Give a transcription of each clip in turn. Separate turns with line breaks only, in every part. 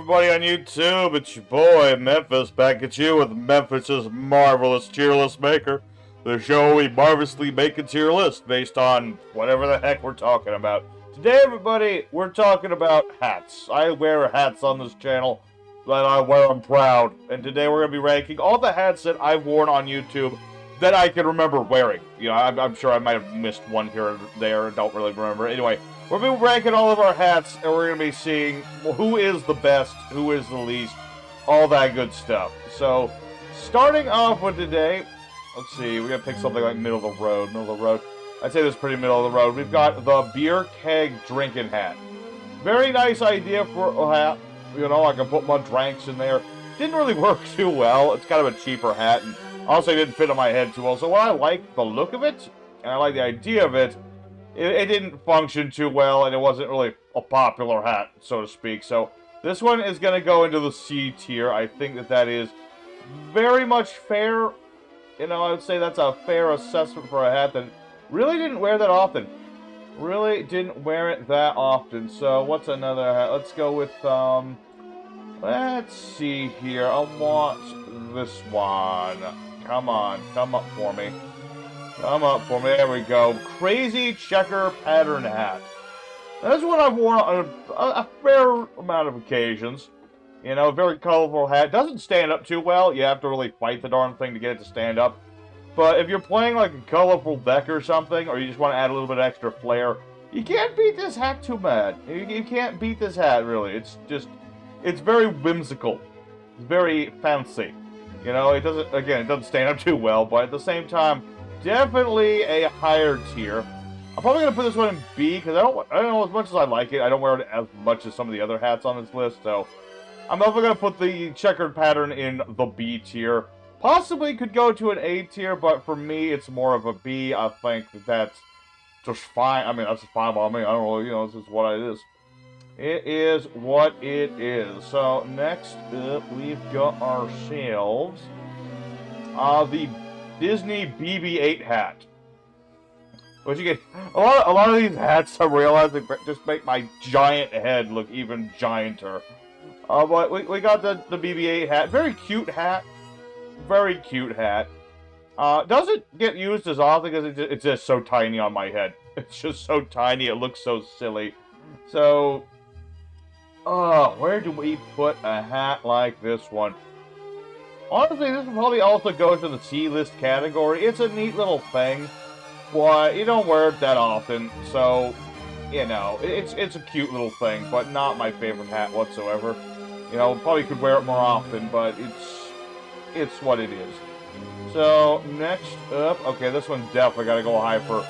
everybody on YouTube? It's your boy, Memphis, back at you with Memphis's Marvelous Tier List Maker. The show we marvelously make a tier list based on whatever the heck we're talking about. Today, everybody, we're talking about hats. I wear hats on this channel, but I wear them proud. And today we're going to be ranking all the hats that I've worn on YouTube that I can remember wearing. You know, I'm sure I might have missed one here or there, don't really remember. Anyway, we're going to be ranking all of our hats, and we're going to be seeing who is the best, who is the least, all that good stuff. So, starting off with today, let's see, we're going to pick something like middle of the road. I'd say this is pretty middle of the road. We've got the beer keg drinking hat. Very nice idea for a hat. You know, I can put my drinks in there. Didn't really work too well. It's kind of a cheaper hat, and honestly didn't fit on my head too well. So while I like the look of it, and I like the idea of it, it didn't function too well, and it wasn't really a popular hat, so to speak. So this one is going to go into the C tier. I think that is very much fair. You know, I would say that's a fair assessment for a hat that really didn't wear that often. Really didn't wear it that often. So what's another hat? Let's go with, let's see here. I want this one. Come on, come up for me. Come up for me. There we go. Crazy checker pattern hat. Now, this one I've worn on a fair amount of occasions. You know, very colorful hat. Doesn't stand up too well. You have to really fight the darn thing to get it to stand up. But if you're playing like a colorful deck or something, or you just want to add a little bit of extra flair, you can't beat this hat too bad. You can't beat this hat, really. It's just, it's very whimsical. It's very fancy. You know, it doesn't stand up too well, but at the same time, definitely a higher tier. I'm probably going to put this one in B, because I don't know, as much as I like it, I don't wear it as much as some of the other hats on this list, so I'm definitely going to put the checkered pattern in the B tier. Possibly could go to an A tier, but for me, it's more of a B. I think that's just fine. I mean, that's fine by me. I don't know, you know, this is what it is. It is what it is. So, next up, we've got ourselves the Disney BB-8 hat. Which you get a lot of these hats, I'm realizing, just make my giant head look even gianter. But we got the BB-8 hat. Very cute hat. Very cute hat. Doesn't get used as often because it's just so tiny on my head. It's just so tiny, it looks so silly. So, where do we put a hat like this one? Honestly, this will probably also go to the C-list category. It's a neat little thing, but you don't wear it that often, so, you know, it's a cute little thing, but not my favorite hat whatsoever. You know, probably could wear it more often, but it's what it is. So, next up, okay, this one's definitely got to go high for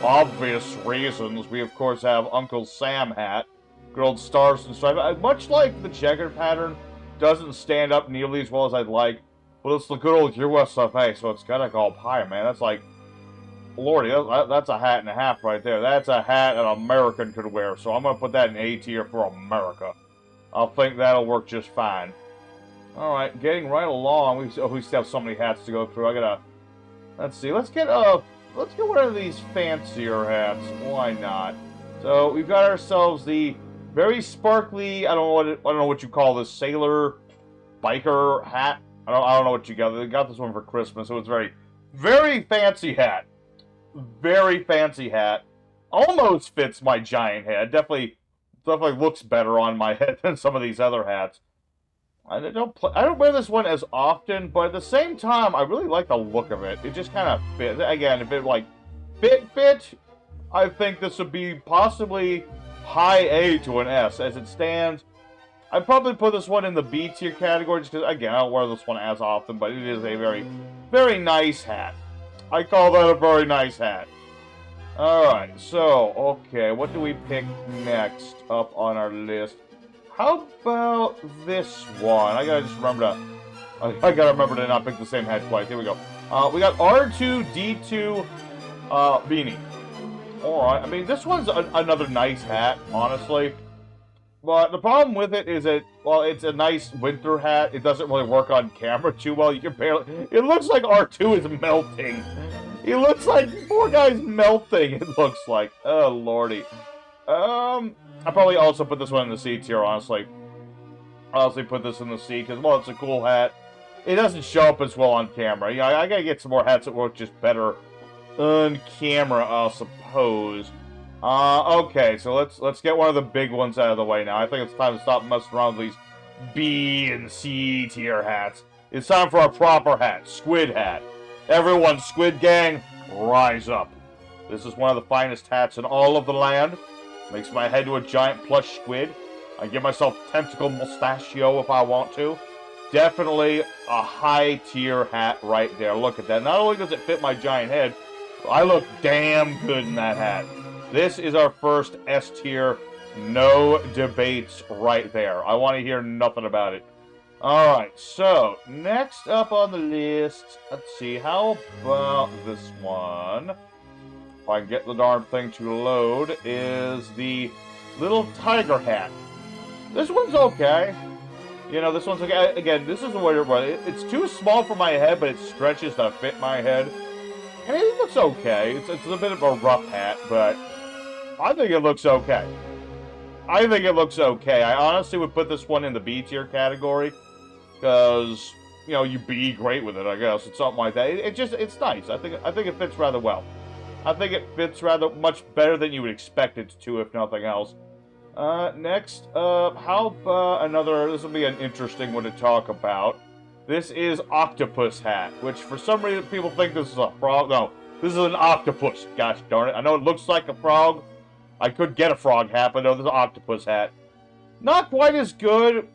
obvious reasons. We, of course, have Uncle Sam hat. Good old stars and stripes. Much like the checkered pattern, doesn't stand up nearly as well as I'd like, but it's the good old USFA, so it's gotta go up higher, man. That's like, lordy, that's a hat and a half right there. That's a hat an American could wear, so I'm gonna put that in A tier for America. I think that'll work just fine. Alright, getting right along. We still have so many hats to go through. I gotta, let's see, let's get one of these fancier hats. Why not? So we've got ourselves the very sparkly, I don't know what you call this, sailor biker hat. I don't know what you got. They got this one for Christmas, so it's very fancy hat. Very fancy hat. Almost fits my giant head. Definitely looks better on my head than some of these other hats. I don't wear this one as often, but at the same time, I really like the look of it. It just kind of fits. Again, if it like fit, I think this would be possibly high A to an S. As it stands, I'd probably put this one in the B tier category, just because, again, I don't wear this one as often, but it is a very, very nice hat. I call that a very nice hat. Alright, so, okay, what do we pick next up on our list? How about this one? I gotta remember to not pick the same hat twice. Here we go. We got R2-D2 beanie. Alright, I mean, this one's another nice hat, honestly. But the problem with it is well, it's a nice winter hat. It doesn't really work on camera too well. You can barely... It looks like R2 is melting. He looks like... Poor guy's melting, it looks like. Oh, lordy. I probably also put this one in the C tier, honestly. honestly put this in the C because, well, it's a cool hat. It doesn't show up as well on camera. You know, I gotta get some more hats that work just better on camera, I suppose. Okay, so let's get one of the big ones out of the way now. I think it's time to stop messing around with these B and C tier hats. It's time for a proper hat, Squid Hat. Everyone, Squid Gang, rise up. This is one of the finest hats in all of the land. Makes my head to a giant plush squid. I give myself tentacle mustachio if I want to. Definitely a high tier hat right there. Look at that. Not only does it fit my giant head, but I look damn good in that hat. This is our first S tier. No debates right there. I want to hear nothing about it. Alright, so, next up on the list, let's see, how about this one? If I can get the darn thing to load, is the little tiger hat. This one's okay. You know, this one's okay. Again, this is the way it's too small for my head, but it stretches to fit my head. And it looks okay. It's a bit of a rough hat, but I think it looks okay. I think it looks okay. I honestly would put this one in the B tier category. Because, you know, you be great with it, I guess. It's something like that. It's nice. I think it fits rather well. I think it fits rather much better than you would expect it to, if nothing else. Next, how about another, this will be an interesting one to talk about. This is Octopus Hat, which for some reason people think this is a frog. No, this is an octopus. Gosh darn it. I know it looks like a frog. I could get a frog hat, but no, this is an octopus hat. Not quite as good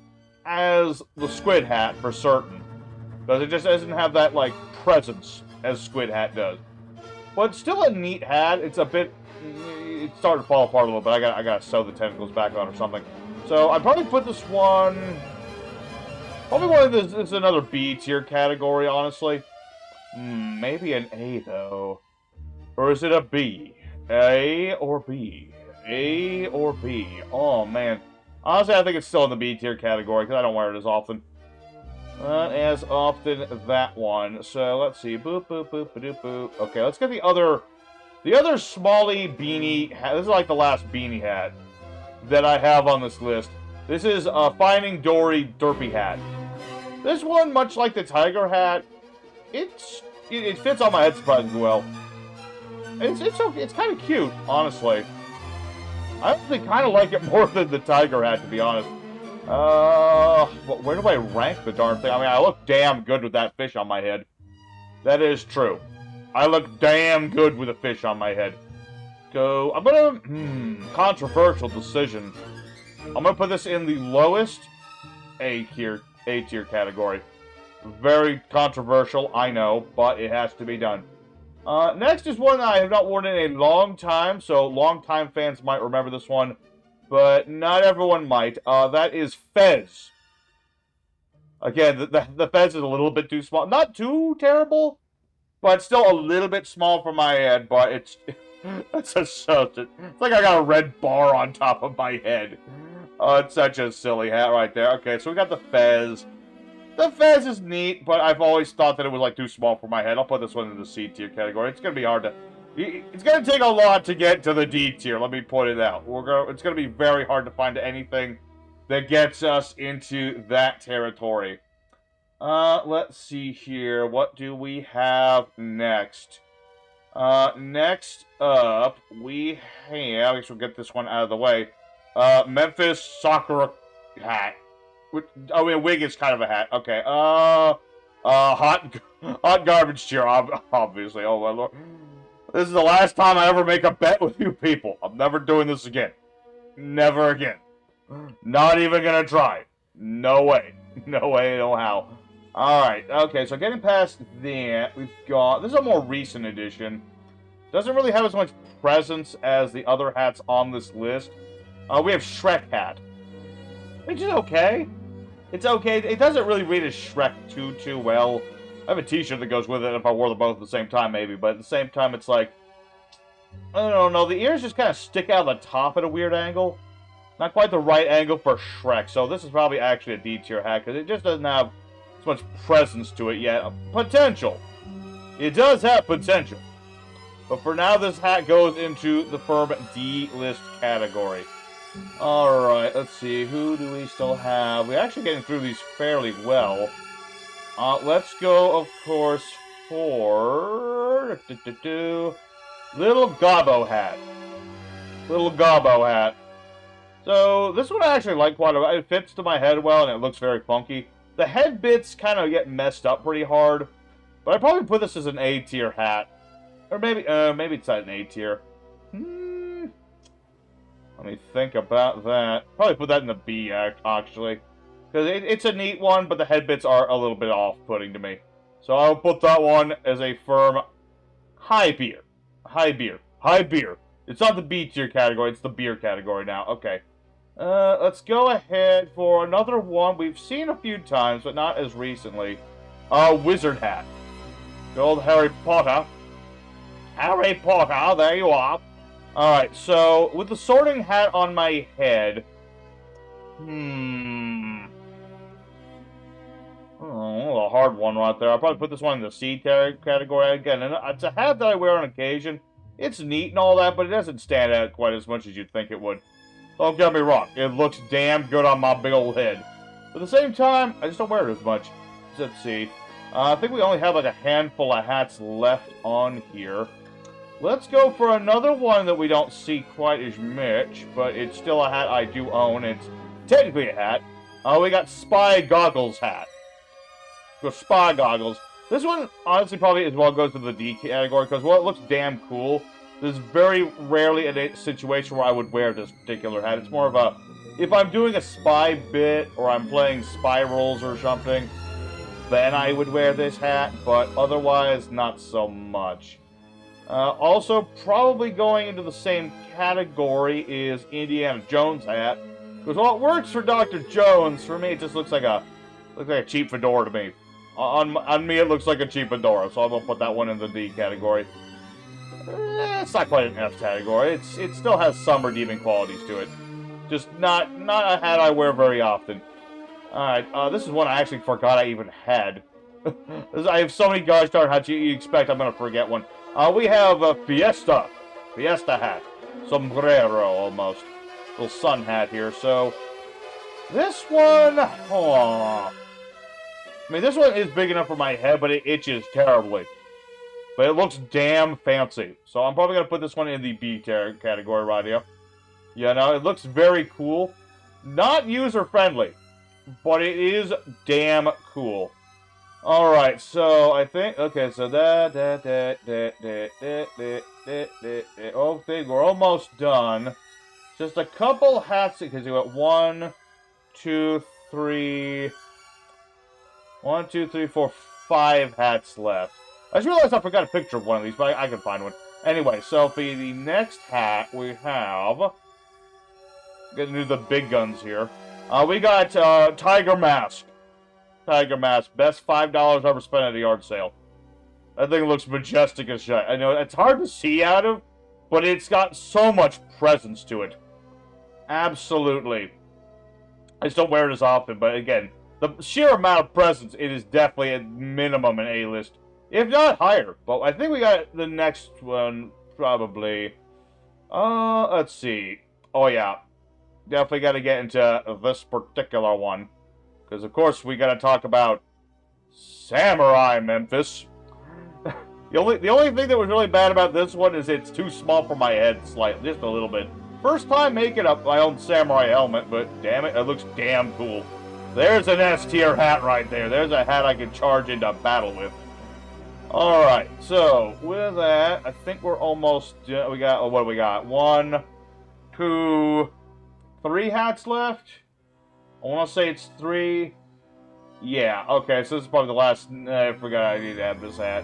as the Squid Hat, for certain. Because it just doesn't have that, like, presence as Squid Hat does. But still a neat hat. It's a bit... It's starting to fall apart a little bit. I gotta sew the tentacles back on or something. So, I'd probably put this one... Probably one of this is another B tier category, honestly. Maybe an A, though. Or is it a B? A or B? A or B? Oh, man. Honestly, I think it's still in the B tier category, because I don't wear it as often. Not as often, that one. So, let's see. Boop, boop, boop, boop, boop. Okay, let's get the other smally beanie hat. This is like the last beanie hat that I have on this list. This is a Finding Dory Derpy Hat. This one, much like the tiger hat, it fits on my head surprisingly well. It's okay. It's kind of cute, honestly. I actually kind of like it more than the tiger hat, to be honest. Where do I rank the darn thing? I mean, I look damn good with that fish on my head. That is true. I look damn good with a fish on my head. So, I'm gonna... controversial decision. I'm gonna put this in the lowest A tier category. Very controversial, I know, but it has to be done. Next is one that I have not worn in a long time, so long-time fans might remember this one, but not everyone might. That is Fez. Again, the Fez is a little bit too small. Not too terrible, but still a little bit small for my head, but it's... it's like I got a red bar on top of my head. Oh, it's such a silly hat right there. Okay, so we got the Fez. The Fez is neat, but I've always thought that it was, like, too small for my head. I'll put this one in the C tier category. It's gonna be hard to... It's gonna take a lot to get to the D tier, let me point it out. It's gonna be very hard to find anything that gets us into that territory. Let's see here. What do we have next? Next up, we have... I guess we'll get this one out of the way. Memphis Soccer Hat. I mean, wig is kind of a hat. Okay. Hot garbage chair, obviously. Oh, my lord. This is the last time I ever make a bet with you people. I'm never doing this again. Never again. Not even gonna try. No way. No way, no how. Alright, okay, so getting past that, we've got... This is a more recent edition. Doesn't really have as much presence as the other hats on this list. We have Shrek Hat. Which is okay. It's okay. It doesn't really read as Shrek too well. I have a t-shirt that goes with it if I wore them both at the same time, maybe. But at the same time, it's like... I don't know. The ears just kind of stick out of the top at a weird angle. Not quite the right angle for Shrek. So this is probably actually a D-tier hat, because it just doesn't have as much presence to it yet. Potential. It does have potential. But for now, this hat goes into the firm D-list category. Alright, let's see. Who do we still have? We're actually getting through these fairly well. Let's go, of course, for... Little Gobbo Hat. Little Gobbo Hat. So, this one I actually like quite a bit. It fits to my head well, and it looks very funky. The head bits kind of get messed up pretty hard. But I'd probably put this as an A tier hat. Or maybe it's not an A tier. Let me think about that. Probably put that in the B, actually. Because it's a neat one, but the head bits are a little bit off-putting to me. So I'll put that one as a firm high beer. High beer. High beer. It's not the B tier category, it's the beer category now. Okay. Let's go ahead for another one we've seen a few times, but not as recently. Wizard hat. The old Harry Potter. Harry Potter, there you are. Alright, so, with the sorting hat on my head... Oh, a hard one right there. I'll probably put this one in the C category again. And it's a hat that I wear on occasion. It's neat and all that, but it doesn't stand out quite as much as you'd think it would. Don't get me wrong. It looks damn good on my big old head. But at the same time, I just don't wear it as much. Let's see. I think we only have like a handful of hats left on here. Let's go for another one that we don't see quite as much, but it's still a hat I do own. It's technically a hat. We got Spy Goggles hat. The Spy Goggles. This one, honestly, probably as well goes to the D category, because while it looks damn cool, there's very rarely a situation where I would wear this particular hat. It's more of a, if I'm doing a spy bit, or I'm playing spirals or something, then I would wear this hat, but otherwise, not so much. Also, probably going into the same category is Indiana Jones hat. Because while it works for Dr. Jones, for me it just looks like a cheap fedora to me. On me it looks like a cheap fedora, so I'm gonna put that one in the D category. It's not quite an F category. It still has some redeeming qualities to it. Just not a hat I wear very often. Alright, this is one I actually forgot I even had. I have so many gosh darn hats you expect I'm gonna forget one. We have a Fiesta hat. Sombrero, almost. Little sun hat here, so... This one... I mean, this one is big enough for my head, but it itches terribly. But it looks damn fancy. So I'm probably going to put this one in the B category right here. You know, it looks very cool. Not user-friendly, but it is damn cool. Alright, so I think, okay, so okay, we're almost done. Just a couple hats, because you got 1, 2, 3, 4, 5 hats left. I just realized I forgot a picture of one of these, but I can find one. Anyway, so for the next hat, we have... Getting to the big guns here. We got Tiger Mask. Tiger Mask. Best $5 ever spent at a yard sale. That thing looks majestic as shit. I know it's hard to see out of, but it's got so much presence to it. Absolutely. I just don't wear it as often, but again, the sheer amount of presence, it is definitely at minimum an A-list. If not higher. But I think we got the next one, probably. Let's see. Oh, yeah. Definitely got to get into this particular one. Because, of course, we got to talk about Samurai Memphis. The only thing that was really bad about this one is it's too small for my head, slightly, just a little bit. First time making up my own samurai helmet, but damn it, looks damn cool. There's an S-tier hat right there. There's a hat I can charge into battle with. Alright, so, with that, I think we're almost done. We got, what do we got? 1, 2, 3 hats left? I want to say it's 3. Yeah, okay, so this is probably the last. I forgot I need to have this hat.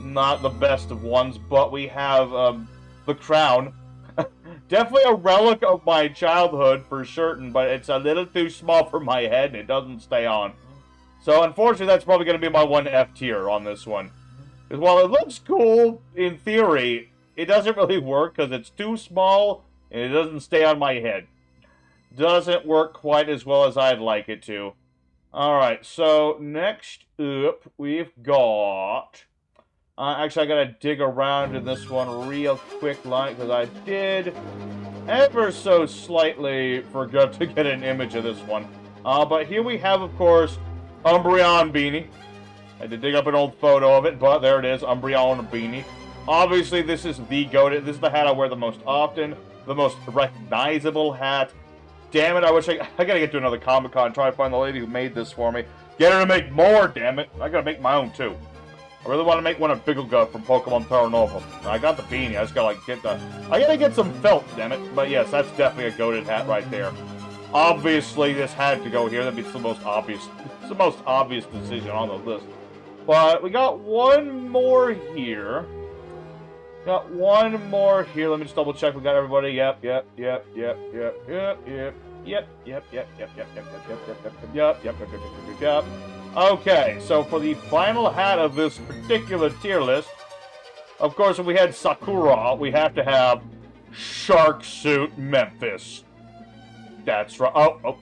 Not the best of ones, but we have the crown. Definitely a relic of my childhood for certain, but it's a little too small for my head and it doesn't stay on. So unfortunately, that's probably going to be my 1 F tier on this one. Because while it looks cool in theory, it doesn't really work because it's too small and it doesn't stay on my head. Doesn't work quite as well as I'd like it to. Alright, so next up, we've got... actually, I gotta dig around in this one real quick, like, because I did ever so slightly forgot to get an image of this one. But here we have, of course, Umbreon Beanie. I had to dig up an old photo of it, but there it is, Umbreon Beanie. Obviously, this is the goated. This is the hat I wear the most often, the most recognizable hat. Damn it, I wish I gotta get to another Comic-Con and try to find the lady who made this for me. Get her to make more, damn it. I gotta make my own, too. I really want to make one of Bigglegut from Pokemon Terra Nova. I got the beanie, I just gotta, like, get the... I gotta get some felt, damn it. But yes, that's definitely a goated hat right there. Obviously, this had to go here. That'd be the most obvious... It's the most obvious decision on the list. But we got one more here. Got one more here. Let me just double check. We got everybody. Yep. Okay, so for the final hat of this particular tier list, of course, if we had Sakura, we have to have Shark Suit Memphis. That's right. Oh,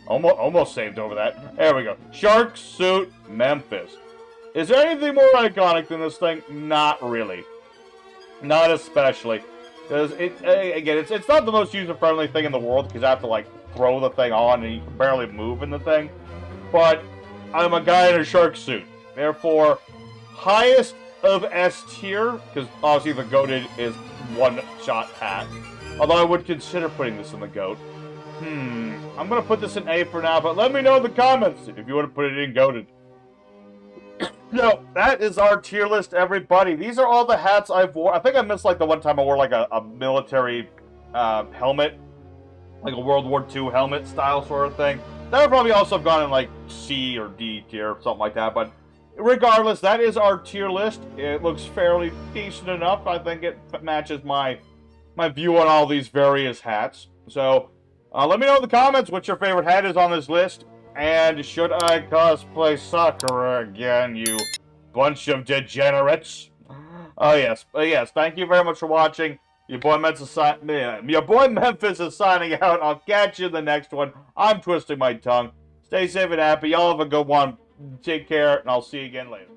almost saved over that. There we go. Shark Suit Memphis. Is there anything more iconic than this thing? Not really. Not especially. Because, again, it's not the most user-friendly thing in the world, because I have to, like, throw the thing on and you can barely move in the thing. But I'm a guy in a shark suit. Therefore, highest of S tier, because obviously the goated is one-shot hat. Although I would consider putting this in the goat. I'm going to put this in A for now, but let me know in the comments if you want to put it in goated. No, that is our tier list, everybody. These are all the hats I've worn. I think I missed, like, the one time I wore, like, a military helmet. Like a World War II helmet style sort of thing. That would probably also have gone in, like, C or D tier, something like that. But regardless, that is our tier list. It looks fairly decent enough. I think it matches my view on all these various hats. So, let me know in the comments what your favorite hat is on this list. And should I cosplay Sakura again, you bunch of degenerates? Oh, yes. Yes, thank you very much for watching. Your boy Memphis is signing out. I'll catch you in the next one. I'm twisting my tongue. Stay safe and happy. Y'all have a good one. Take care, and I'll see you again later.